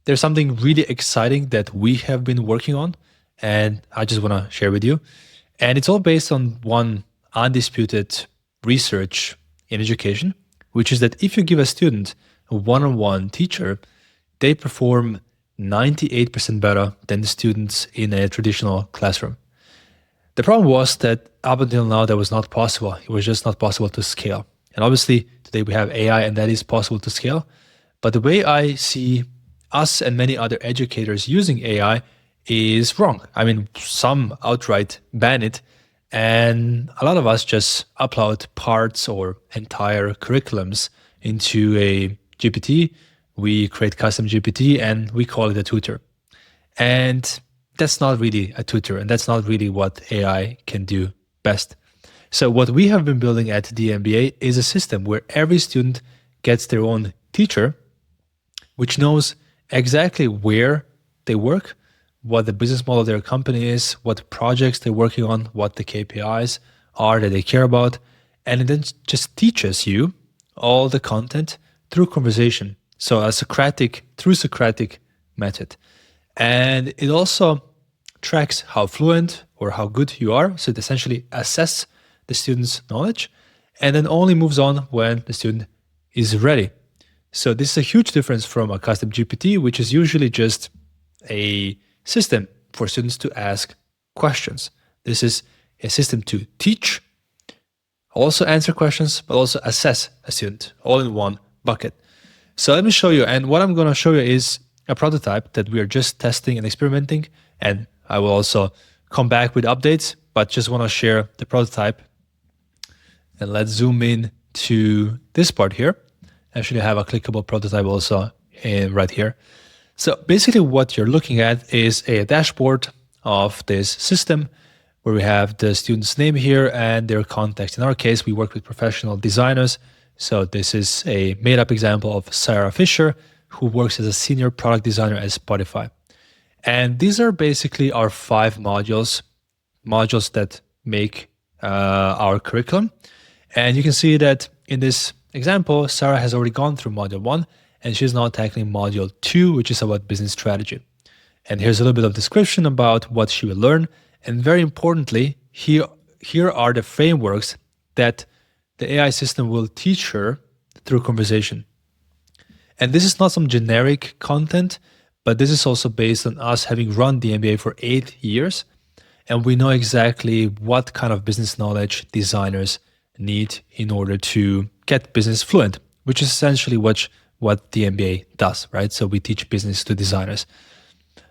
there's something really exciting that we have been working on, and I just want to share with you. And it's all based on one undisputed research in education, which is that if you give a student a one-on-one teacher, they perform 98% better than the students in a traditional classroom. The problem was that up until now, that was not possible. It was just not possible to scale. And obviously, today we have AI and that is possible to scale. But the way I see us and many other educators using AI is wrong. I mean, some outright ban it, and a lot of us just upload parts or entire curriculums into a GPT. We create custom GPT and we call it a tutor. And that's not really a tutor, and that's not really what AI can do best. So what we have been building at the MBA is a system where every student gets their own teacher, which knows exactly where they work, what the business model of their company is, what projects they're working on, what the KPIs are that they care about, and it then just teaches you all the content through conversation. So a through Socratic method. And it also tracks how fluent or how good you are. So it essentially assesses the student's knowledge and then only moves on when the student is ready. So this is a huge difference from a custom GPT, which is usually just a system for students to ask questions. This is a system to teach, also answer questions, but also assess a student, all in one bucket. So let me show you. And what I'm going to show you is a prototype that we are just testing and experimenting. And I will also come back with updates, but just want to share the prototype. And let's zoom in to this part here. Actually, I have a clickable prototype also right here. So basically what you're looking at is a dashboard of this system where we have the student's name here and their context. In our case, we work with professional designers. So this is a made-up example of Sarah Fisher, who works as a senior product designer at Spotify. And these are basically our 5 modules that make our curriculum. And you can see that in this example, Sarah has already gone through module 1, and she's now tackling module 2, which is about business strategy. And here's a little bit of description about what she will learn. And very importantly, here are the frameworks that the AI system will teach her through conversation. And this is not some generic content, but this is also based on us having run the MBA for 8 years. And we know exactly what kind of business knowledge designers need in order to get business fluent, which is essentially what the MBA does, right? So we teach business to designers.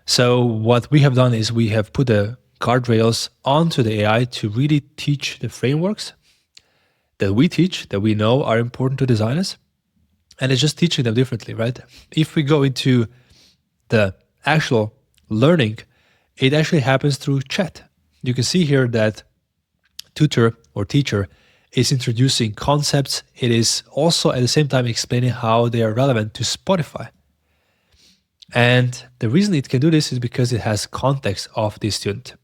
So what we have done is we have put the guardrails onto the AI to really teach the frameworks that we teach, that we know are important to designers. And it's just teaching them differently, right? If we go into the actual learning, it actually happens through chat. You can see here that tutor or teacher is introducing concepts. It is also at the same time explaining how they are relevant to Spotify. And the reason it can do this is because it has context of the student.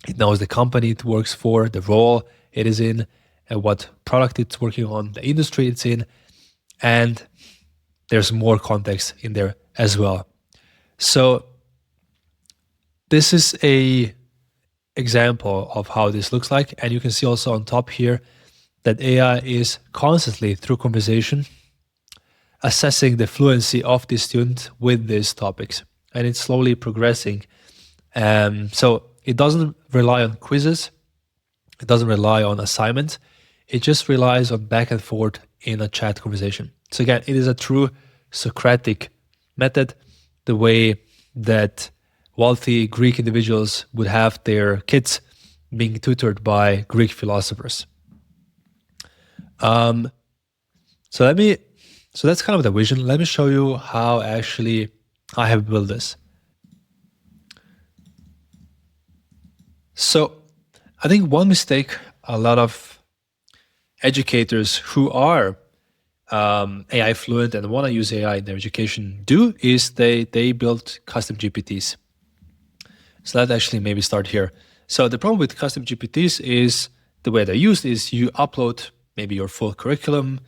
It knows the company it works for, the role it is in, and what product it's working on, the industry it's in, and there's more context in there as well. So this is a example of how this looks like. And you can see also on top here that AI is constantly, through conversation, assessing the fluency of the student with these topics. And it's slowly progressing. So it doesn't rely on quizzes. It doesn't rely on assignments. It just relies on back and forth in a chat conversation. So again, it is a true Socratic method, the way that wealthy Greek individuals would have their kids being tutored by Greek philosophers. So that's kind of the vision. Let me show you how actually I have built this. So I think one mistake a lot of educators who are AI fluent and want to use AI in their education do is they build custom GPTs. So let's actually maybe start here. So the problem with custom GPTs is the way they're used is you upload maybe your full curriculum,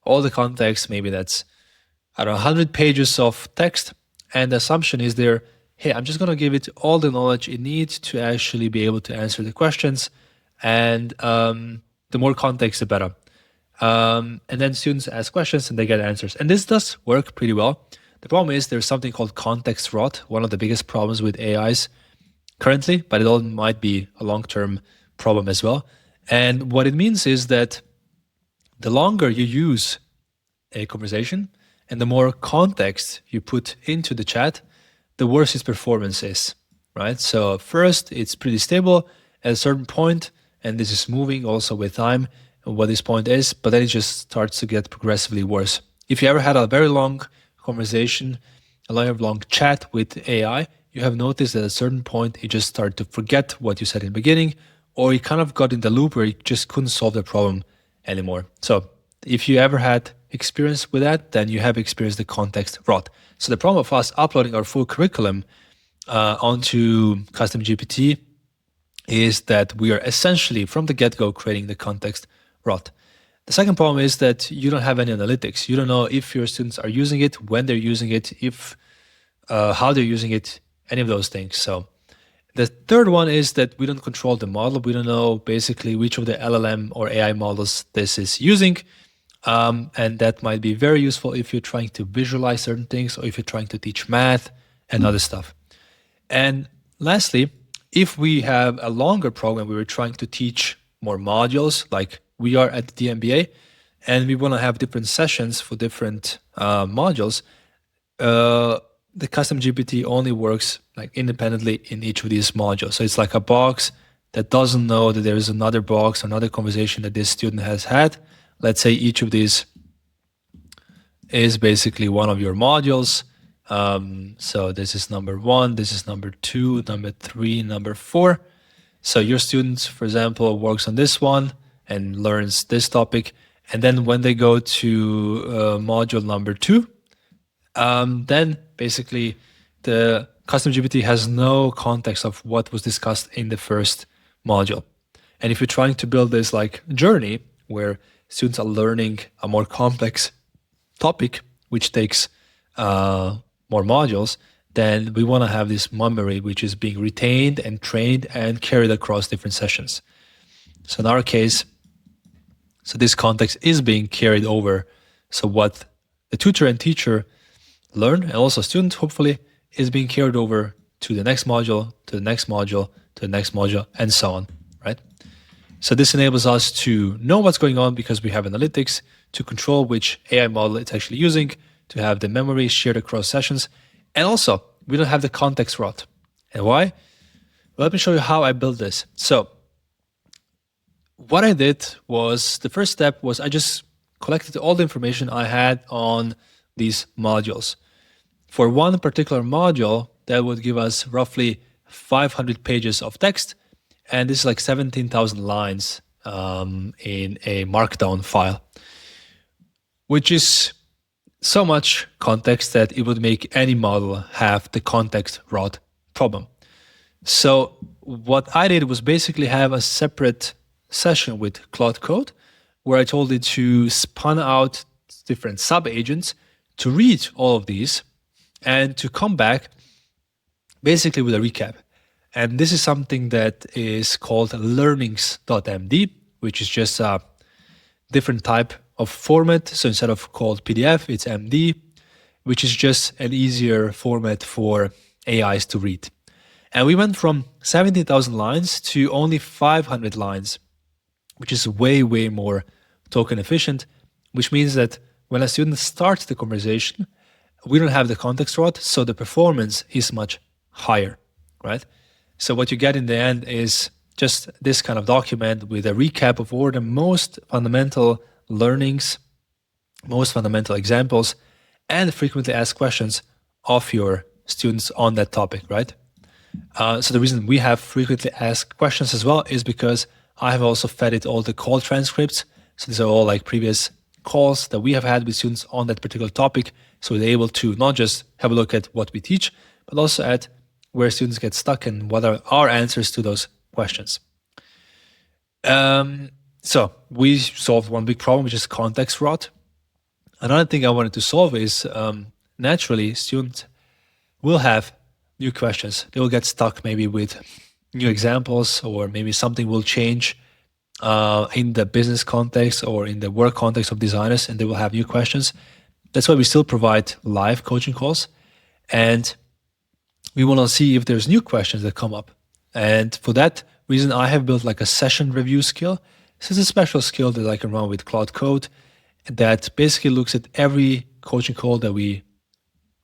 all the context, maybe that's, 100 pages of text, And the assumption is there, hey, I'm just going to give it all the knowledge it needs to actually be able to answer the questions. And the more context, the better. And then students ask questions and they get answers. And this does work pretty well. The problem is there's something called context rot, one of the biggest problems with AIs currently, but it all might be a long-term problem as well. And what it means is that the longer you use a conversation and the more context you put into the chat, the worse its performance is, right? So first, it's pretty stable at a certain point, and this is moving also with time, what this point is, but then it just starts to get progressively worse. If you ever had a very long conversation, a long chat with AI, you have noticed that at a certain point, you just start to forget what you said in the beginning, or you kind of got in the loop where you just couldn't solve the problem anymore. So if you ever had experience with that, then you have experienced the context rot. So the problem of us uploading our full curriculum onto custom GPT is that we are essentially from the get-go creating the context rot. The second problem is that you don't have any analytics. You don't know if your students are using it, when they're using it, if how they're using it, any of those things. So the third one is that we don't control the model. We don't know basically which of the LLM or AI models this is using. And that might be very useful if you're trying to visualize certain things or if you're trying to teach math and other stuff. And lastly, if we have a longer program, we were trying to teach more modules like we are at the MBA, and we want to have different sessions for different modules, the custom GPT only works like independently in each of these modules. So it's like a box that doesn't know that there is another box, another conversation that this student has had. Let's say each of these is basically one of your modules. So this is number 1, this is number 2, number 3, number 4. So your student, for example, works on this one and learns this topic. And then when they go to module number 2, then basically the custom GPT has no context of what was discussed in the first module. And if you're trying to build this like journey where students are learning a more complex topic, which takes more modules, then we want to have this memory which is being retained and trained and carried across different sessions. So in our case, so this context is being carried over. So what the tutor and teacher learn, and also student hopefully, is being carried over to the next module, to the next module, to the next module, and so on, right? So this enables us to know what's going on because we have analytics to control which AI model it's actually using, to have the memory shared across sessions. And also, we don't have the context rot. And why? Well, let me show you how I built this. So what I did was, the first step was I just collected all the information I had on these modules. For one particular module, that would give us roughly 500 pages of text. And this is like 17,000 lines in a markdown file, which is so much context that it would make any model have the context rot problem. So what I did was basically have a separate session with Claude Code where I told it to spun out different sub-agents to read all of these and to come back basically with a recap. And this is something that is called learnings.md, which is just a different type of format. So instead of called PDF, it's MD, which is just an easier format for AIs to read. And we went from 17,000 lines to only 500 lines, which is way, way more token efficient, which means that when a student starts the conversation, we don't have the context rot, so the performance is much higher, right? So what you get in the end is just this kind of document with a recap of all the most fundamental learnings, most fundamental examples, and frequently asked questions of your students on that topic, right? So the reason we have frequently asked questions as well is because I have also fed it all the call transcripts. So these are all like previous calls that we have had with students on that particular topic. So they're able to not just have a look at what we teach, but also at where students get stuck and what are our answers to those questions. So we solved one big problem, which is context rot. Another thing I wanted to solve is naturally students will have new questions. They will get stuck maybe with new examples, or maybe something will change in the business context or in the work context of designers, and they will have new questions. That's why we still provide live coaching calls, and we want to see if there's new questions that come up. And for that reason, I have built like a session review skill. This is a special skill that I can run with Cloud Code that basically looks at every coaching call that we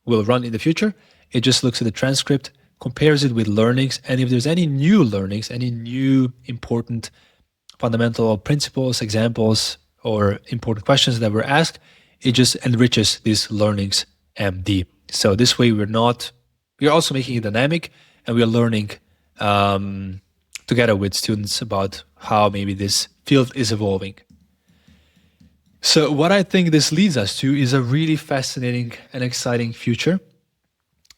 will run in the future. It just looks at the transcript, compares it with learnings, and if there's any new learnings, any new important fundamental principles, examples, or important questions that were asked, it just enriches these learnings MD. So this way we're also making it dynamic, and we are learning together with students about how maybe this field is evolving. So what I think this leads us to is a really fascinating and exciting future,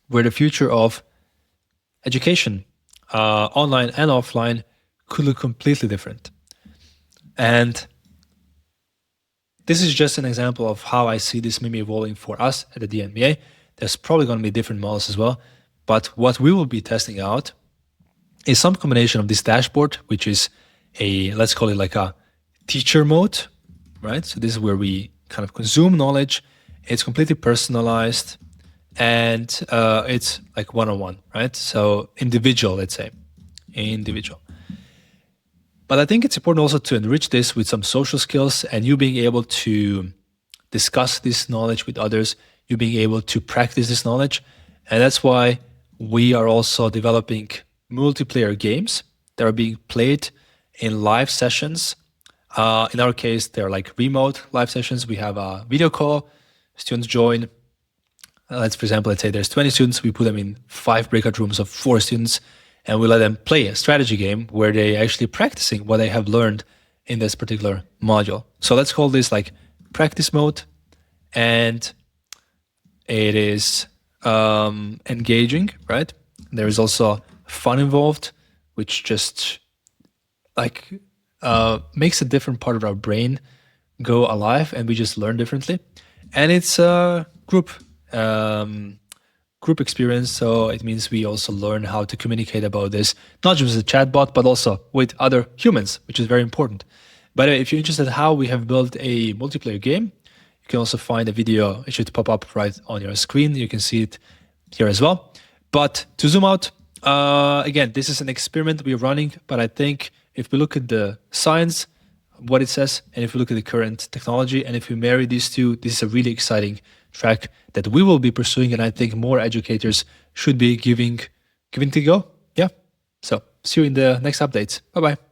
where the future of education, online and offline, could look completely different. And this is just an example of how I see this maybe evolving for us at the DNBA. There's probably going to be different models as well. But what we will be testing out is some combination of this dashboard, which is let's call it like a teacher mode, right? So this is where we kind of consume knowledge. It's completely personalized, and it's like one-on-one, right? So individual, let's say, individual. But I think it's important also to enrich this with some social skills, and you being able to discuss this knowledge with others, you being able to practice this knowledge. And that's why we are also developing multiplayer games that are being played in live sessions. In our case, they're like remote live sessions. We have a video call, students join. For example, let's say there's 20 students. We put them in 5 breakout rooms of 4 students, and we let them play a strategy game where they actually practicing what they have learned in this particular module. So let's call this like practice mode, and it is engaging, right? There is also fun involved, which just like makes a different part of our brain go alive, and we just learn differently. And it's a group experience, so it means we also learn how to communicate about this, not just with a chatbot, but also with other humans, which is very important. By the way, if you're interested in how we have built a multiplayer game, you can also find a video. It should pop up right on your screen. You can see it here as well. But to zoom out, again, this is an experiment we're running, but I think if we look at the science, what it says, and if we look at the current technology, and if we marry these two, this is a really exciting track that we will be pursuing, and I think more educators should be giving it a go. Yeah. So see you in the next updates. Bye-bye.